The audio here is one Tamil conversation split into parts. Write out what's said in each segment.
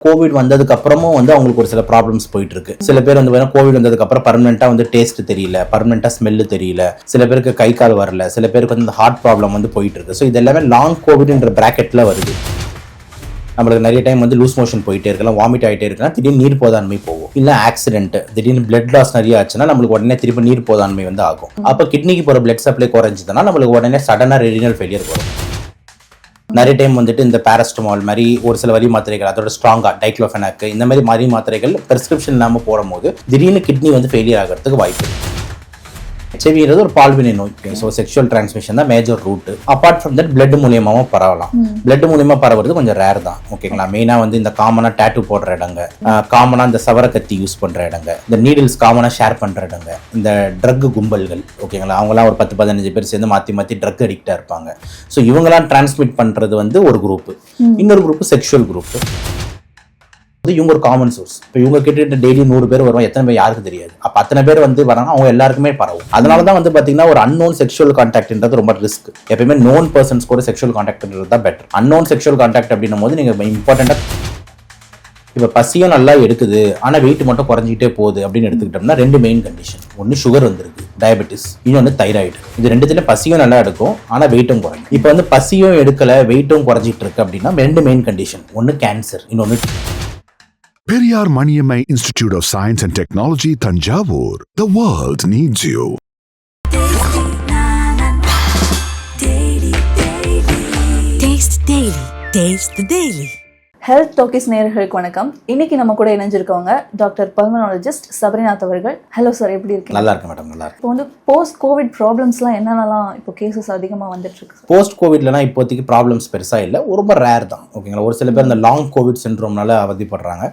கோவிட் வந்ததுக்கு அப்புறமும் வந்து அவங்களுக்கு ஒரு சில ப்ராப்ளம்ஸ் போயிட்டு இருக்கு. சில பேர் வந்து கோவிட் வந்ததுக்கு அப்புறம் பர்மனெண்டா வந்து டேஸ்ட் தெரியல, பர்மனெண்டா ஸ்மெல் தெரியல, சில பேருக்கு கை கால் வரல, சில பேருக்கு வந்து ஹார்ட் ப்ராப்ளம் வந்து போயிட்டு இருக்கு. ஸோ இது எல்லாமே லாங் கோவிட்ன்ற பிராக்கெட்ல வருது. நம்மளுக்கு நிறைய டைம் வந்து லூஸ் மோஷன் போயிட்டே இருக்கலாம், வாமிட் ஆகிட்டே இருக்கலாம், திடீர்னு நீர் போதாண்மை போகும். இல்லை ஆக்சிடென்ட், திடீர்னு பிளட் லாஸ் நிறைய ஆச்சுன்னா நம்மளுக்கு உடனே திருப்பி நீர் போதாண்மை வந்து ஆகும். அப்போ கிட்னிக்கு போகிற பிளட் சப்ளை குறைஞ்சதுன்னா நம்மளுக்கு உடனே சடனாக ரெனினல் ஃபெயிலியர் வரும். நிறைய டைம் வந்துட்டு இந்த பேரஸ்டமால் மாதிரி ஒரு சில வலி மாத்திரைகள், அதோட ஸ்ட்ராங்கா டைக்ளோஃபெனாக், இந்த மாதிரி வலி மாத்திரைகள் பிரிஸ்கிரிப்ஷன் இல்லாமல் போடும்போது திடீர்னு கிட்னி வந்து ஃபெயிலியர் ஆகிறதுக்கு வாய்ப்பு இருக்கு. HIVன்றது ஒரு பால்வினை நோய். ஸோ செக்ஷுவல் டிரான்ஸ்மிஷன் தான் major route. Apart from that blood மூலியமாகவும் பரவலாம். பிளட் மூலியமா பரவுறது கொஞ்சம் ரேர் தான். ஓகேங்களா. மெயினாக வந்து இந்த காமனாக டேட்டூ போடுற இடங்க, காமனாக இந்த சவர கத்தி யூஸ் பண்ணுற இடங்க, இந்த நீடில்ஸ் காமனாக ஷேர் பண்ணுற இடங்க, இந்த ட்ரக் கும்பல்கள், ஓகேங்களா, அவங்களாம் ஒரு 10-15 பேர் சேர்ந்து மாற்றி ட்ரக் அடிக்டாக இருப்பாங்க. ஸோ இவங்களாம் டிரான்ஸ்மிட் பண்ணுறது வந்து ஒரு குரூப். இன்னொரு குரூப் செக்ஷுவல் குரூப். இவங்க ஒரு காமன் சோர்ஸ். இப்போ இவங்க கிட்ட டெய்லி 100 பேர் வருவாங்க, எத்தனை பேர் யாருக்கு தெரியாது. அப்போ அத்தனை பேர் வந்து வராங்க, அவங்க எல்லாருக்குமே பரவும். அதனால தான் வந்து பார்த்தீங்கன்னா ஒரு அன்னோன் செக்ஷுவல் கான்டாக்ட்ன்றது ரொம்ப ரிஸ்க். எப்பயுமே நோன் பர்சன்ஸ் கூட செக்ஷுவல் கான்டாக்ட்ன்றது தான் பெட்டர். அன்னோன் செக்ஷுவல் கான்டாக்ட் அப்படின்னும் போது நீங்கள் இம்பார்ட்டண்டாக இப்போ பசியும் நல்லா எடுக்குது ஆனால் வெயிட் மட்டும் குறைஞ்சிக்கிட்டே போகுது அப்படின்னு எடுத்துக்கிட்டோம்னா 2 மெயின் கண்டிஷன். ஒன்று சுகர் வந்துருக்கு, டயபெட்டிஸ், இன்னொன்று தைராய்டு. இது ரெண்டுத்துல பசியும் நல்லா எடுக்கும் ஆனால் வெயிட்டும் குறையும். இப்போ வந்து பசியும் எடுக்கலை, வெயிட்டும் குறைஞ்சிட்டு இருக்கு அப்படின்னா 2 மெயின் கண்டிஷன். ஒன்று கேன்சர், இன்னொன்று Periyar Maniammai Institute of Science and Technology, Thanjavur. The world needs you. Taste Daily. Taste the Daily. Health talkies நேயர்களுக்கு வணக்கம். இன்னைக்கு நம்ம கூட இணைஞ்சிருக்கவங்க டாக்டர் பல்மனாலஜிஸ்ட் சபரிநாத் அவர்கள். ஹலோ சார், எப்படி இருக்கீங்க? நல்லா இருக்கு மேடம், நல்லா இருக்கு. இப்போ வந்து போஸ்ட் கோவிட் ப்ராப்ளம்ஸ்லாம் என்னென்னலாம் இப்போ கேசஸ் அதிகமாக வந்துட்டு இருக்கு? போஸ்ட் கோவிட்லாம் இப்போதைக்கு ப்ராப்ளம்ஸ் பெருசாக இல்லை, ரொம்ப ரேர் தான். ஓகேங்களா. ஒரு சில பேர் இந்த லாங் கோவிட் சிண்ட்ரோம்னால அவதிப்படுறாங்க.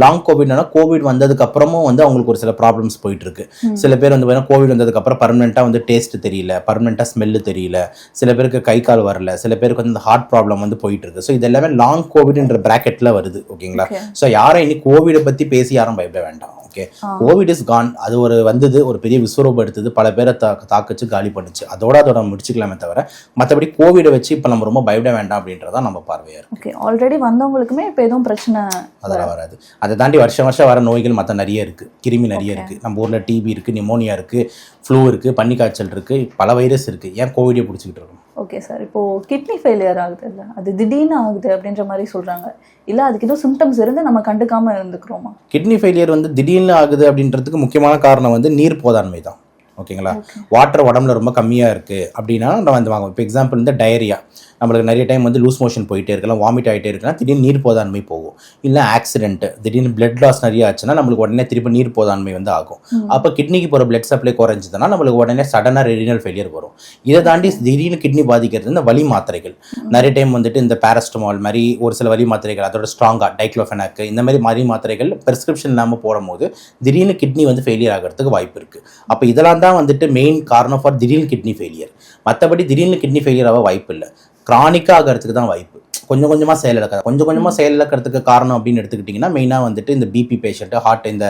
லாங் கோவிட்னா கோவிட் வந்ததுக்கு அப்புறமும் வந்து அவங்களுக்கு ஒரு சில ப்ராப்ளம்ஸ் போயிட்டு இருக்கு. சில பேர் வந்து கோவிட் வந்ததுக்கு அப்புறம் பர்மனெண்டா வந்து டேஸ்ட் தெரியல, பர்மனெண்டா ஸ்மெல் தெரியல, சில பேருக்கு கை கால் வரல, சில பேருக்கு வந்து ஹார்ட் ப்ராப்ளம் வந்து போயிட்டு இருக்கு. ஸோ இது எல்லாமே லாங் கோவிட்ன்ற பிராக்கெட்ல வருது. ஓகேங்களா. ஸோ யாரும் இன்னைக்கு கோவிடை பத்தி பேசி யாரும் பயப்பட வேண்டாம். Okay, covid is gone. அது ஒரு வந்தது, ஒரு பெரிய விஸ்வரூபம் எடுத்தது, பல பேரை தாக்கச்சு காலி பண்ணுச்சு. அதோட முடிச்சுக்கலாமே தவிர மற்றபடி கோவிடை வச்சு இப்போ நம்ம ரொம்ப பயப்பட வேண்டாம் அப்படின்றதான் நம்ம பார்வையா இருக்கு. ஓகே, ஆல்ரெடி வந்தவங்களுக்குமே இப்போ எதுவும் பிரச்சனை அதெல்லாம் வராது. அதை தாண்டி வருஷம் வர நோய்கள் மற்ற நிறைய இருக்கு, கிருமி நிறைய இருக்கு. நம்ம ஊர்ல டிபி இருக்கு, நிமோனியா இருக்கு, ஃப்ளூ இருக்கு, பன்னிக்காய்ச்சல் இருக்கு, பல வைரஸ் இருக்கு. ஏன் கோவிடே பிடிச்சிக்கிட்டு இருக்கோம்? ஓகே சார், இப்போ கிட்னி ஃபெயிலியர் ஆகுது இல்லை, அது திடீர்னு ஆகுது அப்படின்ற மாதிரி சொல்றாங்க. இல்லை அதுக்கு எதுவும் சிம்டம்ஸ் இருந்து நம்ம கண்டுக்காம இருந்துக்கிறோமா? கிட்னி ஃபெயிலியர் வந்து திடீர்னு ஆகுது அப்படின்றதுக்கு முக்கியமான காரணம் வந்து நீர் போதாண்மை தான். ஓகேங்களா. வாட்டர் உடம்புல ரொம்ப கம்மியாக இருக்குது அப்படின்னா நம்ம வந்து வாங்குவோம். இப்போ எக்ஸாம்பிள் இந்த டயரியா, நம்மளுக்கு நிறைய டைம் வந்து லூஸ் மோஷன் போயிட்டே இருக்கலாம், வாமிட் ஆகிட்டே இருக்கலாம், திடீர்னு நீர் போதாண்மை போகும். இல்லை ஆக்சிடென்ட், திடீர்னு பிளட் லாஸ் நிறைய ஆச்சுன்னா நம்மளுக்கு உடனே திருப்பி நீர் போதாண்மை வந்து ஆகும். அப்போ கிட்னிக்கு போகிற பிளட் சப்ளை குறைஞ்சதுன்னா நம்மளுக்கு உடனே சடனாக ரெனினல் ஃபெயிலியர் வரும். இதை தாண்டி திடீர்னு கிட்னி பாதிக்கிறது இந்த வலி மாத்திரைகள். நிறைய டைம் வந்துட்டு இந்த பேரஸ்டமால் மாதிரி ஒரு சில வலி மாத்திரைகள், அதோட ஸ்ட்ராங்கா டைக்ளோஃபெனாக், இந்த மாதிரி வலி மாத்திரைகள் பிரிஸ்கிரிப்ஷன் இல்லாமல் போடும்போது திடீர்னு கிட்னி வந்து ஃபெயிலியர் ஆகிறதுக்கு வாய்ப்பு இருக்குது. அப்போ இதெல்லாம் தான் வந்துட்டு மெயின் காரணம் ஃபார் திடீர்னு கிட்னி ஃபெயிலியர். மற்றபடி திடீர்னு கிட்னி ஃபெயிலியர் ஆக வாய்ப்பு இல்லை, கிரானிக்காக ஆகிறதுக்கு தான் வாய்ப்பு. கொஞ்சம் கொஞ்சமாக செயல் இழக்கிறதுக்கு காரணம் அப்படின்னு எடுத்துக்கிட்டிங்கன்னா மெயினாக வந்துட்டு இந்த பிபி பேஷண்ட்டு, ஹார்ட், இந்த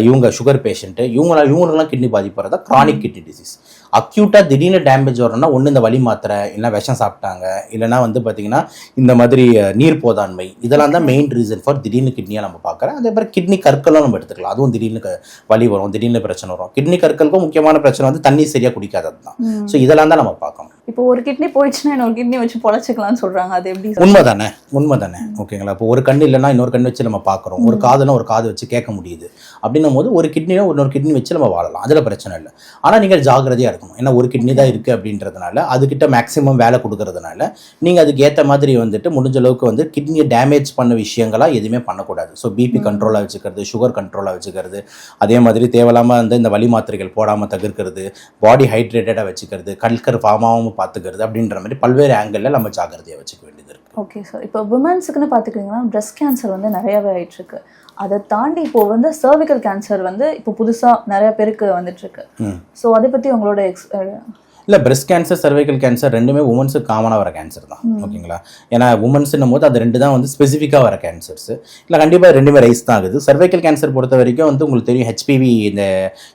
இவங்க சுகர் பேஷண்ட்டு, இவங்களுக்குலாம் கிட்னி பாதிப்பு வரதா கிரானிக் கிட்னி டிசீஸ். அக்யூட்டாக திடீர்னு டேமேஜ் வரணும்னா ஒன்று இந்த வலி மாத்திரை, இல்லைனா விஷம் சாப்பிட்டாங்க, இல்லைனா வந்து பார்த்திங்கன்னா இந்த மாதிரி நீர் போதாண்மை, இதெல்லாம் தான் மெயின் ரீசன் ஃபார் திடீர்னு கிட்னியாக நம்ம பார்க்குறோம். அதே மாதிரி கிட்னி கற்களும் நம்ம எடுத்துக்கலாம். அதுவும் திடீர்னு வலி வரும், திடீர்னு பிரச்சனை வரும். கிட்னி கற்களுக்கும் முக்கியமான பிரச்சனை வந்து தண்ணி சரியாக குடிக்காதது தான். ஸோ இதெல்லாம் தான் நம்ம பார்க்கணும். இப்போ ஒரு கிட்னி போயிடுச்சுன்னா இன்னொரு கிட்னி வச்சு பொழைச்சிக்கலாம்னு சொல்றாங்க. அது எப்படி? உண்மைதானே. ஓகேங்களா. இப்போ ஒரு கண்ணு இல்லைன்னா இன்னொரு கண்ணு வச்சு நம்ம பார்க்குறோம், ஒரு காதுனா ஒரு காது வச்சு கேட்க முடியுது அப்படின்னும் போது ஒரு கிட்னினா இன்னொரு கிட்னி வச்சு நம்ம வாழலாம், அதில் பிரச்சனை இல்லை. ஆனால் நீங்கள் ஜாகிரதையாக இருக்கணும். ஏன்னா ஒரு கிட்னி தான் இருக்குது அப்படின்றதுனால, அதுக்கிட்ட மேக்ஸிமம் வேலை கொடுக்கறதுனால நீங்கள் அதுக்கு ஏற்ற மாதிரி வந்துட்டு முடிஞ்ச அளவுக்கு வந்து கிட்னியை டேமேஜ் பண்ண விஷயங்களாக எதுவுமே பண்ணக்கூடாது. ஸோ பிபி கண்ட்ரோலாக வச்சுக்கிறது, சுகர் கண்ட்ரோலாக வச்சுக்கிறது, அதே மாதிரி தேவையில்லாமல் வந்து இந்த வலி மாத்திரைகள் போடாமல் தவிர்க்கிறது, பாடி ஹைட்ரேட்டடாக வச்சுக்கிறது, கல்கர் ஃபார்ம் ஆகாமல் பார்த்துக்கிறது, அப்படின்ற மாதிரி பல்வேறு ஆங்கிளில் நம்ம ஜாகிரதையாக வச்சுக்க வேண்டியது இருக்குது. ஓகே சார், இப்போ விமன்ஸுக்குன்னு பார்த்துக்கிட்டிங்கன்னா பிரெஸ்ட் கேன்சர் வந்து நிறையாவே ஆயிட்டு இருக்கு. அதை தாண்டி இப்போ வந்து சர்விக்கல் கேன்சர் வந்து இப்போ புதுசாக நிறைய பேருக்கு வந்துட்டு இருக்கு. ஸோ அதை பற்றி உங்களோட இல்லை பிரெஸ்ட் கேன்சர் சர்வைக்கல் கேன்சர் ரெண்டுமே உமன்ஸுக்கு காமனாக வர கேன்சர் தான் ஓகேங்களா. ஏன்னா உமன்ஸ்னும் போது அது ரெண்டு தான் வந்து ஸ்பெசிஃபிக்காக வர கேன்சர்ஸ். இல்லை கண்டிப்பாக ரெண்டுமே ரைஸ் தான் ஆகுது. சர்வைக்கல் கேன்சர் பொறுத்த வரைக்கும் வந்து உங்களுக்கு தெரியும் ஹெச்பிவி இந்த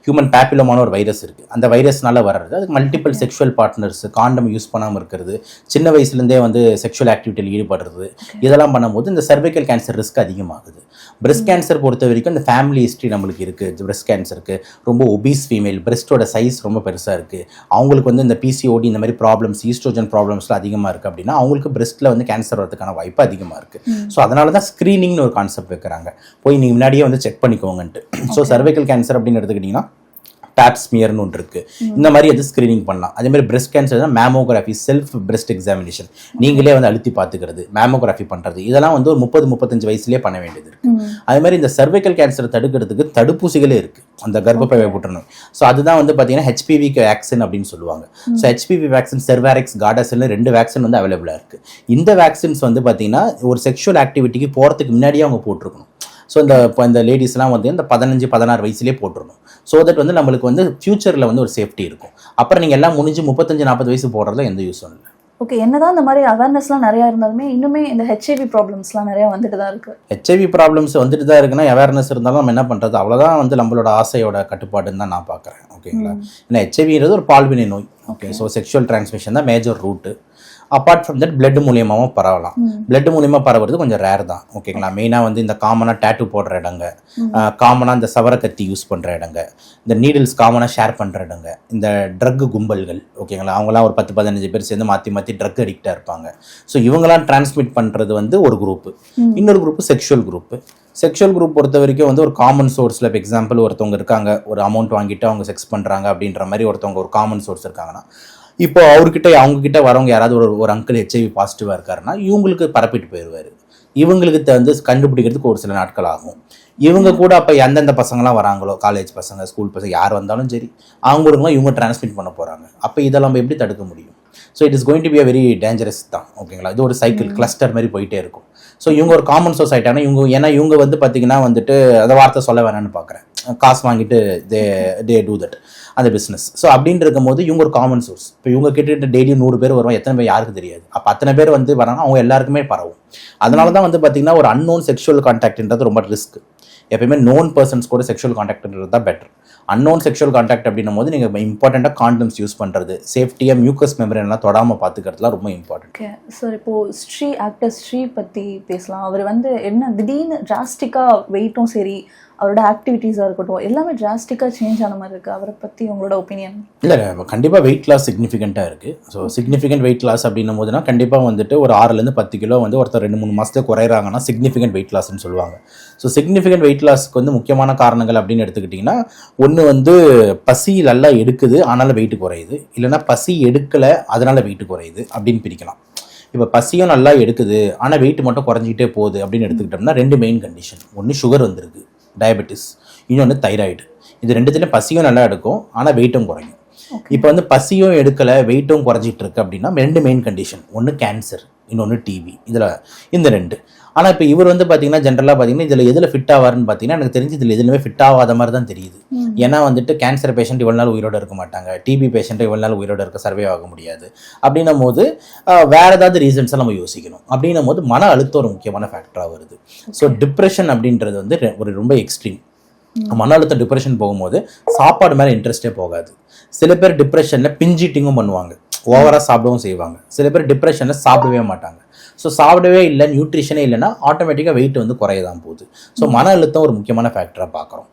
ஹியூமன் பேப்பிலோமான ஒரு வைரஸ் இருக்குது. அந்த வைரஸ்னால வர்றது அதுக்கு மல்டிபிள் செக்ஷுவல் பார்ட்னர்ஸ், காண்டம் யூஸ் பண்ணாமல் இருக்கிறது, சின்ன வயசுலேருந்தே வந்து செக்ஷுவல் ஆக்டிவிட்டியில் ஈடுபடுறது, இதெல்லாம் பண்ணும்போது இந்த சர்வைக்கல் கேன்சர் ரிஸ்க் அதிகமாகுது. பிரெஸ்ட் கேன்சர் பொறுத்த வரைக்கும் இந்த ஃபேமிலி ஹிஸ்ட்ரி நம்மளுக்கு இருக்குது. பிரெஸ்ட் கேன்சருக்கு ரொம்ப ஒபீஸ் ஃபீமேல், பிரெஸ்ட்டோட சைஸ் ரொம்ப பெருசாக இருக்குது, அவங்களுக்கு வந்து இந்த பிசிஓடி இந்த மாதிரி ப்ராப்ளம்ஸ், ஈஸ்ட்ரோஜன் ப்ராப்ளம்ஸ்லாம் அதிகமாக இருக்குது அப்படின்னா அவங்களுக்கு பிரெஸ்ட்டில் வந்து கேன்சர் வரதுக்கான வாய்ப்பு அதிகமாக இருக்குது. ஸோ அதனால தான் ஸ்க்ரீனிங்னு ஒரு கான்செப்ட் வைக்கிறாங்க. போய் நீங்கள் முன்னாடியே வந்து செக் பண்ணிக்கோங்கன்ட்டு. ஸோ சர்வைக்கல் கேன்சர் அப்படின்னு எடுத்துக்கிட்டிங்கன்னா பேப் ஸ்மியர்னு ஒன்று இருக்குது. இந்த மாதிரி அது ஸ்க்ரீனிங் பண்ணலாம். அதே மாதிரி பிரெஸ்ட் கேன்சர் தான் மேமோகிராஃபி, செல்ஃப் பிரெஸ்ட் எக்ஸாமினேஷன், நீங்களே வந்து அழுத்தி பார்த்துக்கிறது, மேமோகிராஃபி பண்ணுறது, இதெல்லாம் வந்து ஒரு 30-35 வயசுலேயே பண்ண வேண்டியது இருக்குது. அதே மாதிரி இந்த சர்வைக்கல் கேன்சரை தடுக்கிறதுக்கு தடுப்பூசிகளே இருக்குது, அந்த கர்ப்பப்பை புற்றுநோய். ஸோ அதுதான் வந்து பார்த்தீங்கன்னா ஹெச்பிவி வேக்சின் அப்படின்னு சொல்லுவாங்க. ஸோ ஹெச்பிவி வேக்சின், செர்வாரிக்ஸ், காடாசில்னு 2 வேக்சின் வந்து அவைலபிளாக இருக்குது. இந்த வேக்சின்ஸ் வந்து பார்த்தீங்கன்னா ஒரு செக்ஷுவல் ஆக்டிவிட்டிக்கு போகிறதுக்கு முன்னாடியே அவங்க போட்டிருக்கணும். ஸோ இந்த லேடிஸ்லாம் வந்து இந்த 15-16 வயசுலேயே போட்டுருணும். ஸோ தட் வந்து நம்மளுக்கு வந்து ஃபியூச்சரில் வந்து ஒரு சேஃப்டி இருக்கும். அப்புறம் நீங்கள் எல்லாம் முடிஞ்சு 35-40 வயசு போடுறதுல எந்த யூஸும் இல்லை. ஓகே, என்னதான் இந்த மாதிரி அவேர்னஸ்லாம் நிறையா இருந்தாலுமே இன்னுமே இந்த ஹெச்ஐவி ப்ராப்ளம்ஸ்லாம் நிறையா வந்துட்டு தான் இருக்குது. ஹெச்ஐவி ப்ராப்ளம்ஸ் வந்துட்டு தான் இருக்குன்னா அவேர்னஸ் இருந்தாலும் நம்ம என்ன பண்ணுறது, அவ்வளோதான் வந்து நம்மளோட ஆசையோட கட்டுப்பாடுன்னு தான் நான் பார்க்குறேன். ஓகேங்களா. ஏன்னா ஹெச்ஐவின்றது ஒரு பால்வினை நோய். ஓகே. ஸோ செக்ஷுவல் டிரான்ஸ்மிஷன் தான் major route. Apart from that blood மூலியமாகவும் பரவலாம். பிளட் மூலியமாக பரவுறது கொஞ்சம் ரேர் தான். ஓகேங்களா. மெயினாக வந்து இந்த காமனாக டேட்டூ போடுற இடங்க, காமனாக இந்த சவர கத்தி யூஸ் பண்ணுற இடங்க, இந்த நீடில்ஸ் காமனாக ஷேர் பண்ணுற இடங்க, இந்த ட்ரக் கும்பல்கள், ஓகேங்களா, அவங்களாம் ஒரு 10-15 பேர் சேர்ந்து மாற்றி ட்ரக் அடிக்டாக இருப்பாங்க. ஸோ இவங்களாம் டிரான்ஸ்மிட் பண்ணுறது வந்து ஒரு குரூப்பு. இன்னொரு group sexual group. Sexual group பொறுத்த வரைக்கும் வந்து ஒரு காமன் சோர்ஸில், இப்போ எக்ஸாம்பிள் ஒருத்தவங்க இருக்காங்க, ஒரு அமௌண்ட் வாங்கிட்டு அவங்க செக்ஸ் பண்ணுறாங்க அப்படின்ற மாதிரி ஒருத்தவங்க ஒரு காமன் சோர்ஸ் இருக்காங்கன்னா, இப்போ அவங்கக்கிட்ட வரவங்க யாராவது ஒரு அங்கிள் ஹெச்ஐவி பாசிட்டிவாக இருக்காருன்னா இவங்களுக்கு பரப்பிட்டு போயிடுவார். இவங்களுக்கு வந்து கண்டுபிடிக்கிறதுக்கு ஒரு சில நாட்கள் ஆகும். இவங்க கூட அப்போ எந்தெந்த பசங்களாம் வராங்களோ, காலேஜ் பசங்க, ஸ்கூல் பசங்க, யார் வந்தாலும் சரி, அவங்களுக்குலாம் இவங்க டிரான்ஸ்மிட் பண்ண போகிறாங்க. அப்போ இதெல்லாம் நம்ம எப்படி தடுக்க முடியும்? So it is going to be a very dangerous தான். ஓகேங்களா. இது ஒரு சைக்கிள், கிளஸ்டர் மாதிரி போயிட்டே இருக்கும். ஸோ இவங்க ஒரு காமன் சோசைட்டி. ஆனால் இவங்க வந்து பார்த்தீங்கன்னா வந்துட்டு அந்த வார்த்தை சொல்ல வேணான்னு பார்க்குறேன், காசு வாங்கிட்டு தே டூ தட் அந்த பிஸ்னஸ். ஸோ அப்படின்னு இருக்கும்போது இவங்க ஒரு காமன் சோர்ஸ். இப்போ இவங்க கிட்ட டெய்லி 100 பேர் வருவாங்க, எத்தனை பேர் யாருக்கு தெரியாது. அப்போ அத்தனை பேர் வந்து வராங்க, அவங்க எல்லாருக்குமே பரவும். அதனால தான் வந்து பார்த்தீங்கன்னா ஒரு அன்னோன் செக்ஷுவல் கான்டாக்ட்ன்றது ரொம்ப ரிஸ்க். எப்பயுமே நோன் பர்சன்ஸ் கூட செக்ஷுவல் கான்டாக்ட்ன்றது தான் பெட்டர். அன்னோன் செக்ஷுவல் கான்டாக்ட் அப்படின்னும் போது நீங்கள் இம்பார்ட்டண்ட்டாக காண்டம்ஸ் யூஸ் பண்ணுறது, சேஃப்டியாக மியூக்கஸ் மெம்பரேன்லாம் தொடாமல் பார்த்துக்கிறதுலாம் ரொம்ப இம்பார்ட்டன்ட். ஓகே சார், இப்போது ஆக்டர் ஸ்ரீ பற்றி பேசலாம். அவர் வந்து என்ன திடீர்னு டிராஸ்டிக்காக வெயிட்டும் சரி, அவரோட ஆக்டிவிட்டீஸாக இருக்கட்டும், எல்லாமே டிராஸ்டிக்காக சேஞ்ச் ஆன மாதிரி இருக்குது. அவரை பற்றி உங்களோட ஒப்பீனியன்? இல்லை, கண்டிப்பாக வெயிட் லாஸ் சிக்னிஃபிகண்ட்டாக இருக்குது. ஸோ சிக்னிஃபிகண்ட் வெயிட் லாஸ் அப்படின்னும் போதுனா கண்டிப்பாக வந்துட்டு ஒரு 6-10 கிலோ வந்து ஒருத்தர் 2-3 மாதத்துக்கு குறையிறாங்கன்னா சிக்னிஃபிகண்ட் வெயிட் லாஸ்ன்னு சொல்லுவாங்க. ஸோ சிக்னிஃபிகண்ட் வெயிட் லாஸ்க்கு வந்து முக்கியமான காரணங்கள் அப்படின்னு எடுத்துக்கிட்டிங்கன்னா, ஒன்று வந்து பசி நல்லா எடுக்குது ஆனாலும் வெயிட் குறையுது, இல்லைனா பசி எடுக்கலை அதனால் வெயிட் குறையுது அப்படின்னு பிரிக்கலாம். இப்போ பசியும் நல்லா எடுக்குது ஆனால் வெயிட் மட்டும் குறைஞ்சிக்கிட்டே போகுது அப்படின்னு எடுத்துக்கிட்டோம்னா 2 மெயின் கண்டிஷன். ஒன்று சுகர் வந்துருக்கு, டயபெட்டிஸ், இன்னொன்று தைராய்டு. இது ரெண்டுத்துலேயும் பசியும் நல்லா எடுக்கும் ஆனால் வெயிட்டும் குறையும். இப்போ வந்து பசியும் எடுக்கலை வெயிட்டும் குறைஞ்சிட்டு இருக்கு அப்படின்னா 2 மெயின் கண்டிஷன். ஒன்று கேன்சர், இன்னொன்று டிவி. இதில் இந்த 2. ஆனால் இப்போ இவர் வந்து பார்த்தீங்கன்னா ஜென்ரலாக பார்த்தீங்கன்னா எதில் ஃபிட் ஆவாருன்னு பார்த்தீங்கன்னா எனக்கு தெரிஞ்சு இதில் எதுலையுமே ஃபிட் ஆகாத மாதிரி தான் தெரியுது. ஏன்னா வந்துட்டு கேன்சர் பேஷண்ட் இவ்வளோ நாள் உயிரோடு இருக்க மாட்டாங்க, டிபி பேஷண்ட்டை இவ்வளோ நாள் உயிரோடு இருக்க சர்வே ஆக முடியாது. அப்படின்னும் போது வேறு ஏதாவது ரீசன்ஸை நம்ம யோசிக்கணும். அப்படின்னும் போது மன அழுத்தம் ஒரு முக்கியமான ஃபேக்டராக வருது. ஸோ டிப்ரெஷன் அப்படின்றது வந்து ஒரு ரொம்ப எக்ஸ்ட்ரீம். மன அழுத்தம் டிப்ரெஷன் போகும்போது சாப்பாடு மேலே இன்ட்ரெஸ்டே போகாது. சில பேர் டிப்ரெஷனில் பிஞ்சிட்டிங்கும் பண்ணுவாங்க, ஓவராக சாப்பிடவும் செய்வாங்க. சில பேர் டிப்ரெஷனில் சாப்பிடவே மாட்டாங்க. ஸோ சாப்பிடவே இல்லை, நியூட்ரிஷனே இல்லைன்னா ஆட்டோமேட்டிக்காக வெயிட் வந்து குறைய தான் போகுது. ஸோ மன அழுத்தம் ஒரு முக்கியமான ஃபேக்டராக பார்க்குறோம்.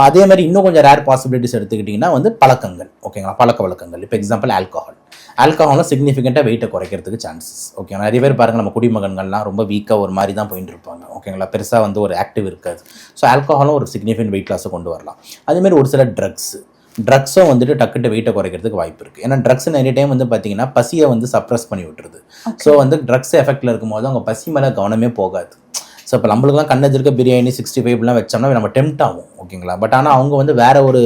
அதே மாதிரி இன்னும் கொஞ்சம் ரேர் பாசிபிலிட்டிஸ் எடுத்துக்கிட்டிங்கன்னா வந்து பழக்கங்கள். ஓகேங்களா. பழக்க வழக்கங்கள், இப்போ எக்ஸாம்பிள் ஆல்கஹாலும் சிக்னிஃபிகண்ட்டாக வெயிட்டை குறைக்கிறதுக்கு சான்சஸ். ஓகேங்களா. நிறைய பேர் பாருங்கள், நம்ம குடிமகன்கள்லாம் ரொம்ப வீக்காக ஒரு மாதிரி தான் போயிட்டு இருப்பாங்க. ஓகேங்களா. பெருசாக வந்து ஒரு ஆக்டிவ் இருக்காது. ஸோ ஆல்கஹாலும் ஒரு சிக்னிஃபிகண்ட் வெயிட் லாஸை கொண்டு வரலாம். அதேமாதிரி ஒரு சில ட்ரக்ஸும் வந்துட்டு டக்குட்டு வெயிட்டை குறைக்கிறதுக்கு வாய்ப்பு இருக்குது. ஏன்னா ட்ரக்ஸ் நிறைய டைம் வந்து பார்த்தீங்கன்னா பசியை வந்து சப்ரஸ் பண்ணி விட்டுருது. ஸோ வந்து ட்ரக்ஸ் எஃபெக்டில் இருக்கும்போது அவங்க பசி மேலே கவனமே போகாது. ஸோ இப்போ நம்மளுக்குலாம் கண்ணெதிர்க்க பிரியாணி 65 வச்சோம்னா நம்ம டெம்ட் ஆகும். ஓகேங்களா. பட் ஆனால் அவங்க வந்து வேற ஒரு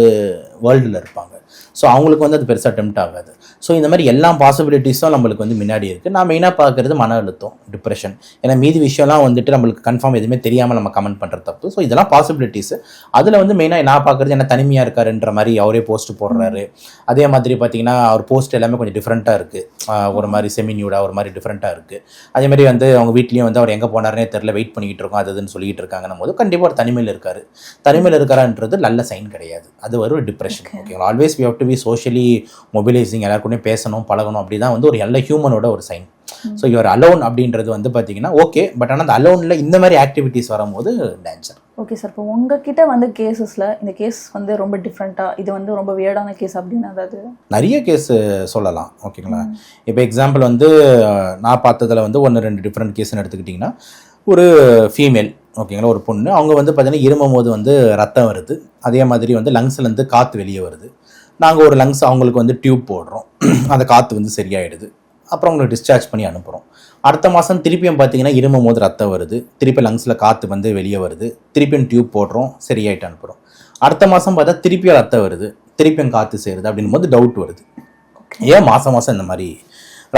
வேர்ல்டில் இருப்பாங்க. ஸோ அவங்களுக்கு வந்து அது பெருசாக டெம்ப்ட் ஆகாது. ஸோ இந்த மாதிரி எல்லா பாசிபிலிட்டிஸும் நம்மளுக்கு வந்து முன்னாடி இருக்குது. நான் மெயினாக பார்க்குறது மன அழுத்தம், டிப்ரெஷன். ஏன்னா மீதி விஷயம்லாம் வந்துட்டு நம்மளுக்கு கன்ஃபார்ம் எதுவுமே தெரியாமல் நம்ம கமெண்ட் பண்ணுற தப்பு. ஸோ இதெல்லாம் பாசிபிலிட்டிஸ். அதில் வந்து மெயினாக நான் பார்க்குறது என்ன தனிமையாக இருக்காருன்ற மாதிரி அவரே போஸ்ட் போடுறாரு. அதே மாதிரி பார்த்தீங்கன்னா அவர் போஸ்ட் எல்லாமே கொஞ்சம் டிஃப்ரெண்ட்டாக இருக்குது. ஒரு மாதிரி செமினியூடாக ஒரு மாதிரி டிஃப்ரெண்ட்டாக இருக்குது. அதே மாதிரி வந்து அவங்க வீட்லேயும் வந்து அவர் எங்கே போனார்னே தெரில, வெயிட் பண்ணிக்கிட்டு இருக்கோம் அதுன்னு சொல்லிட்டு இருக்காங்கன்னும் போது கண்டிப்பாக ஒரு தனிமையில் இருக்காரு. தனிமையில் இருக்காரான்றது நல்ல சைன் கிடையாது. அது ஒரு டிப்ரெஷன். ஓகேங்களா. Always we have to be socially mobilising, எல்லாருக்குமே பேசணும் பழகணும். அப்படி தான் வந்து ஒரு எல்லா ஹியூமனோட ஒரு சைன். ஸோ யுவர் அலோன் அப்படின்றது வந்து பார்த்தீங்கன்னா ஓகே, பட் ஆனால் அந்த அலோனில் இந்த மாதிரி ஆக்டிவிட்டீஸ் வரும்போது டேஞ்சர். ஓகே சார், இப்போ உங்ககிட்ட வந்து கேசஸில் இந்த கேஸ் வந்து ரொம்ப டிஃப்ரெண்ட்டாக, இது வந்து ரொம்ப வியர்டான கேஸ் அப்படின்னு அதாவது நிறைய கேஸ் சொல்லலாம். ஓகேங்களா. இப்போ எக்ஸாம்பிள் வந்து நான் பார்த்ததில் வந்து 1-2 டிஃப்ரெண்ட் கேஸ்ன்னு எடுத்துக்கிட்டிங்கன்னா, ஒரு ஃபீமேல் ஓகேங்களா, ஒரு பொண்ணு, அவங்க வந்து பார்த்தீங்கன்னா இருமும் போது வந்து ரத்தம் வருது. அதே மாதிரி வந்து லங்ஸ்லேருந்து காற்று வெளியே வருது. நாங்கள் ஒரு லங்ஸ் அவங்களுக்கு வந்து டியூப் போடுறோம். அந்த காற்று வந்து சரியாயிடுது. அப்புறம் அவங்களை டிஸ்சார்ஜ் பண்ணி அனுப்புகிறோம். அடுத்த மாதம் திருப்பியும் பார்த்தீங்கன்னா இருமும் போது ரத்தம் வருது. திருப்பி லங்ஸில் காற்று வந்து வெளியே வருது. திருப்பியும் டியூப் போடுறோம், சரியாயிட்டு அனுப்புகிறோம். அடுத்த மாதம் பார்த்தா திருப்பியும் ரத்தம் வருது, திருப்பியும் காற்று சேருது. அப்படின்னும் போது டவுட் வருது, ஏன் மாதம் இந்த மாதிரி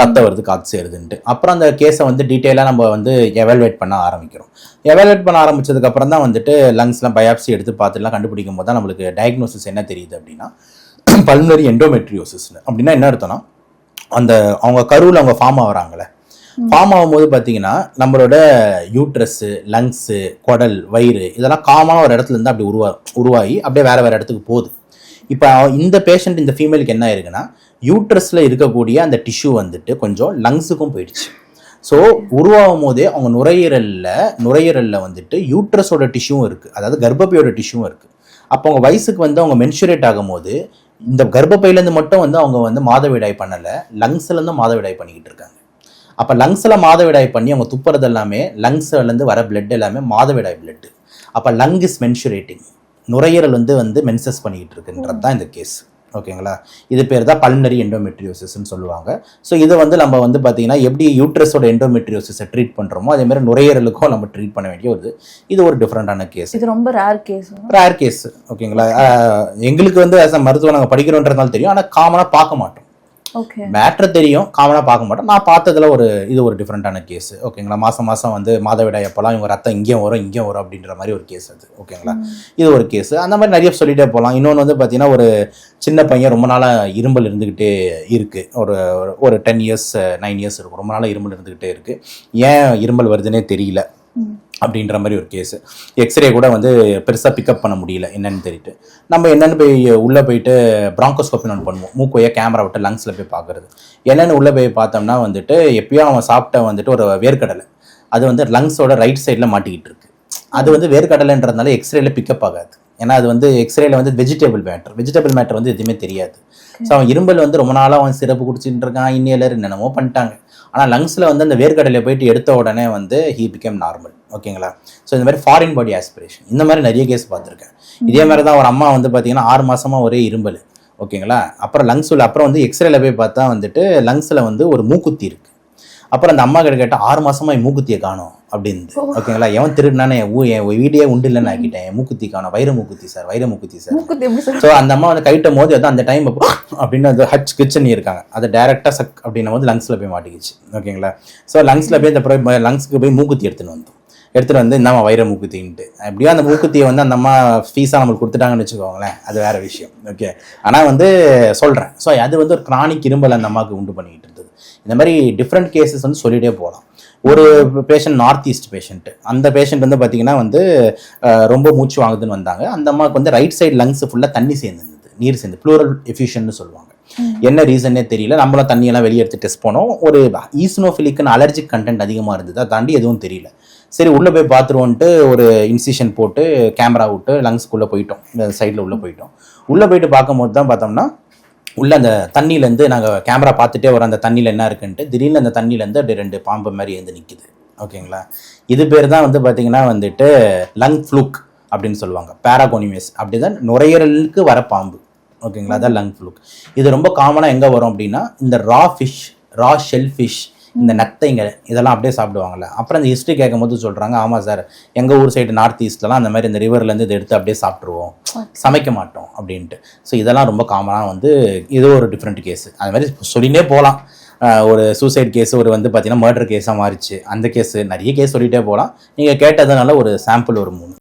ரத்தம் வருது காற்று சேருதுன்ட்டு. அப்புறம் அந்த கேஸை வந்து டீட்டெயிலாக நம்ம வந்து எவாலுவேட் பண்ண ஆரம்பிக்கிறோம். எவாலுவேட் பண்ண ஆரம்பித்ததுக்கப்புறம் தான் வந்துட்டு லங்ஸ்லாம் பயாப்சி எடுத்து பார்த்துலாம் கண்டுபிடிக்கும் போது தான் நம்மளுக்கு டயக்னோசிஸ் என்ன தெரியுது அப்படின்னா பல்மனரி எண்டோமெட்ரியோசிஸ்னு. அப்படின்னா என்ன அர்த்தம்னா, அந்த அவங்க கருவில் அவங்க ஃபார்ம் ஆகுறாங்களே, ஃபார்ம் ஆகும்போது பார்த்தீங்கன்னா நம்மளோட யூட்ரஸ்ஸு, லங்ஸு, குடல், வயிறு இதெல்லாம் காமனாக ஒரு இடத்துல இருந்து அப்படி உருவாகி அப்படியே வேறு வேறு இடத்துக்கு போகுது. இப்போ இந்த பேஷண்ட், இந்த ஃபீமேலுக்கு என்ன ஆயிருக்குன்னா, யூட்ரஸில் இருக்கக்கூடிய அந்த டிஷ்யூ வந்துட்டு கொஞ்சம் லங்ஸுக்கும் போயிடுச்சு. ஸோ உருவாகும் போதே அவங்க நுரையீரலில் வந்துட்டு யூட்ரஸோட டிஷ்யூவும் இருக்குது, அதாவது கர்ப்பப்பையோட டிஷ்யூவும் இருக்குது. அப்போ அவங்க வயசுக்கு வந்து அவங்க மென்சுரேட் ஆகும் போது இந்த கர்ப்பப்பையிலேருந்து மட்டும் வந்து அவங்க வந்து மாதவிடாய் பண்ணலை, லங்ஸ்லேருந்து மாதவிடாய் பண்ணிக்கிட்டு இருக்காங்க. அப்போ லங்ஸில் மாதவிடாய் பண்ணி அவங்க துப்புறது எல்லாமே லங்ஸ்லேருந்து வர பிளட் எல்லாமே மாதவிடாய் பிளட்டு. அப்போ லங் இஸ் மென்சுரேட்டிங், நுரையீரல் வந்து மென்சஸ் பண்ணிக்கிட்டு இருக்குன்றது தான் இந்த கேஸ். ஓகேங்களா. இது பேர் தான் பல்மனரி எண்டோமெட்ரியோசிஸ்ன்னு சொல்லுவாங்க. ஸோ இதை வந்து நம்ம வந்து பார்த்தீங்கன்னா எப்படி யூட்ரஸோட எண்டோமெட்ரியோசிஸை ட்ரீட் பண்ணுறோமோ அதே மாதிரி நுரையீரலுக்கும் நம்ம ட்ரீட் பண்ண வேண்டிய இது ஒரு டிஃப்ரெண்டான கேஸ். இது ரொம்ப ரேர் கேஸ். ஓகேங்களா. எங்களுக்கு வந்து ஆஸ் அ மருத்துவம் நாங்கள் படிக்கிறோன்றதுனால தெரியும், ஆனால் காமனாக பார்க்க மாட்டோம். மேட்ரு தெரியும், காமனாக பார்க்க மாட்டோம். நான் பார்த்ததுல இது ஒரு டிஃப்ரெண்டான கேஸ். ஓகேங்களா. மாதம் வந்து மாதவிடாய் அப்போலாம் இவங்க ரத்தம் இங்கேயும் வரும் அப்படின்ற மாதிரி ஒரு கேஸ் அது. ஓகேங்களா. இது ஒரு கேஸ். அந்த மாதிரி நிறைய சொல்லிட்டே போகலாம். இன்னொன்று வந்து பார்த்தீங்கன்னா, ஒரு சின்ன பையன் ரொம்ப நாளாக இரும்பல் இருந்துக்கிட்டே இருக்குது. ஒரு 10 இயர்ஸ் 9 இயர்ஸ் இருக்கும். ரொம்ப நாளாக இரும்பல் இருந்துக்கிட்டே இருக்குது. ஏன் இரும்பல் வருதுன்னே தெரியல அப்படின்ற மாதிரி ஒரு கேஸு. எக்ஸ்ரே கூட வந்து பெருசாக பிக்கப் பண்ண முடியல என்னன்னு தெரிவிட்டு நம்ம என்னென்னு போய் உள்ளே போயிட்டு ப்ராங்கோஸ்கோப்பின்னு ஒன்று பண்ணுவோம். மூக்கையை கேமரா விட்டு லங்ஸில் போய் பார்க்குறது. என்னென்னு உள்ளே போய் பார்த்தோம்னா வந்துட்டு எப்பயும் அவன் சாப்பிட்ட வந்துட்டு ஒரு வேர்க்கடலை அது வந்து லங்ஸோட ரைட் சைடில் மாட்டிக்கிட்டு இருக்கு. அது வந்து வேர்க்கடலைன்றதுனால எக்ஸ்ரேல பிக்கப் ஆகாது. ஏன்னா அது வந்து எக்ஸ்ரேல வந்து வெஜிடபிள் மேட்டர் வந்து எதுவுமே தெரியாது. ஸோ அவன் இரும்பல் வந்து ரொம்ப நாளாக அவன் சிறப்பு குடிச்சிட்டு இருக்கான், இன்னேலர் என்னென்னமோ பண்ணிட்டாங்க. ஆனால் லங்ஸில் வந்து அந்த வேர்க்கடலை போயிட்டு எடுத்த உடனே வந்து ஹீ பிகம் நார்மல். ஓகேங்களா. ஸோ இந்த மாதிரி ஃபாரின் பாடி ஆஸ்பிரேஷன் இந்த மாதிரி நிறைய கேஸ் பார்த்துருக்கேன். இதே மாதிரி தான் ஒரு அம்மா வந்து பார்த்தீங்கன்னா 6 மாதமாக ஒரே இரும்பல். ஓகேங்களா. அப்புறம் லங்ஸில் அப்புறம் வந்து எக்ஸ்ரேல போய் பார்த்தா வந்துட்டு லங்ஸில் வந்து ஒரு மூக்குத்தி இருக்குது. அப்புறம் அந்த அம்மா கிட்ட கேட்டால் 6 மாதமாக என் மூக்குத்தியை காணும் அப்படின்னு. ஓகேங்களா. எவன் திருடினானே என் வீடியே உண்டு இல்லைன்னு ஆக்கிட்டேன். என் மூக்குத்தி காணும், வைர மூக்குத்தி சார். ஸோ அந்த அம்மா வந்து கைட்டும் போது அதான் அந்த டைம் அப்படின்னு அந்த ஹச் கிச்சன் இருக்காங்க, அதை டேரெக்டாக சக் அப்படின்னும் போது லங்ஸில் போய் மாட்டிக்கிச்சு. ஓகேங்களா. ஸோ லங்ஸில் போய் இந்த லங்ஸுக்கு போய் மூக்குத்தி எடுத்துகிட்டு வந்து இந்தாம்மா வைர மூக்குத்தின்ட்டு எப்படியோ அந்த மூக்குத்தியை வந்து அந்த அம்மா ஃபீஸாக நம்மளுக்கு கொடுத்துட்டாங்கன்னு வச்சுக்கோங்களேன், அது வேறு விஷயம். ஓகே. ஆனால் வந்து சொல்கிறேன், ஸோ அது வந்து ஒரு கிரானிக் இரும்பல் அந்த அம்மாவுக்கு உண்டு பண்ணிக்கிட்டு இருந்தது. இந்த மாதிரி டிஃப்ரெண்ட் கேசஸ் வந்து சொல்லிகிட்டே போகலாம். ஒரு பேஷண்ட் நார்த் ஈஸ்ட் பேஷண்ட்டு, அந்த பேஷண்ட் வந்து பார்த்தீங்கன்னா வந்து ரொம்ப மூச்சு வாங்குதுன்னு வந்தாங்க. அந்த அம்மாவுக்கு வந்து ரைட் சைடு லங்ஸ் ஃபுல்லாக தண்ணி சேர்ந்துருந்தது, நீர் சேர்ந்து ப்ளூரல் எஃபியூஷன்னு சொல்லுவாங்க. என்ன ரீசன்னே தெரியல. நம்மளும் தண்ணியெல்லாம் வெளியே எடுத்து டெஸ்ட் பண்ணோம். ஒரு ஈஸ்னோஃபிலிக்குன்னு அலர்ஜிக் கண்டென்ட் அதிகமாக இருந்தது, அதை தாண்டி எதுவும் தெரியல. சரி உள்ளே போய் பார்த்துருவோன்ட்டு ஒரு இன்சிஷன் போட்டு கேமரா விட்டு லங்ஸ்க்குள்ளே போயிட்டோம், இந்த சைடில் உள்ளே போயிட்டோம். உள்ளே போயிட்டு பார்க்கும்போது தான் பார்த்தோம்னா உள்ள அந்த தண்ணியிலேருந்து நாங்கள் கேமரா பார்த்துட்டே வரோம் அந்த தண்ணியில் என்ன இருக்குன்ட்டு. திடீர்னு அந்த தண்ணியிலேருந்து அப்படி 2 பாம்பு மாதிரி எழுந்து நிற்கிது. ஓகேங்களா. இது பேர் தான் வந்து பார்த்தீங்கன்னா வந்துட்டு லங் ஃப்ளூக் அப்படின்னு சொல்லுவாங்க, பேராகோனிமேஸ். அப்படி தான் நுரையீரலுக்கு வர பாம்பு. ஓகேங்களா. அதான் லங் ஃப்ளூக். இது ரொம்ப காமனாக எங்கே வரும் அப்படின்னா இந்த ரா ஷெல் ஃபிஷ் இந்த நத்தைங்க இதெல்லாம் அப்படியே சாப்பிடுவாங்கல்ல. அப்புறம் இந்த ஹிஸ்ட்ரி கேட்கும்போது சொல்கிறாங்க, ஆமாம் சார் எங்கள் ஊர் சைடு நார்த் ஈஸ்ட்லலாம் அந்த மாதிரி இந்த ரிவர்லேருந்து இதை எடுத்து அப்படியே சாப்பிட்ருவோம், சமைக்க மாட்டோம் அப்படின்ட்டு. ஸோ இதெல்லாம் ரொம்ப காமனாக வந்து இது ஒரு டிஃப்ரெண்ட் கேஸு. அது மாதிரி சொல்லினே போகலாம். ஒரு சூசைட் கேஸ், ஒரு வந்து பார்த்தீங்கன்னா மர்டர் கேஸாக மாறிச்சு, அந்த கேஸு நிறைய கேஸ் சொல்லிகிட்டே போகலாம். நீங்கள் கேட்டதுனால ஒரு சாம்பிள் ஒரு 3.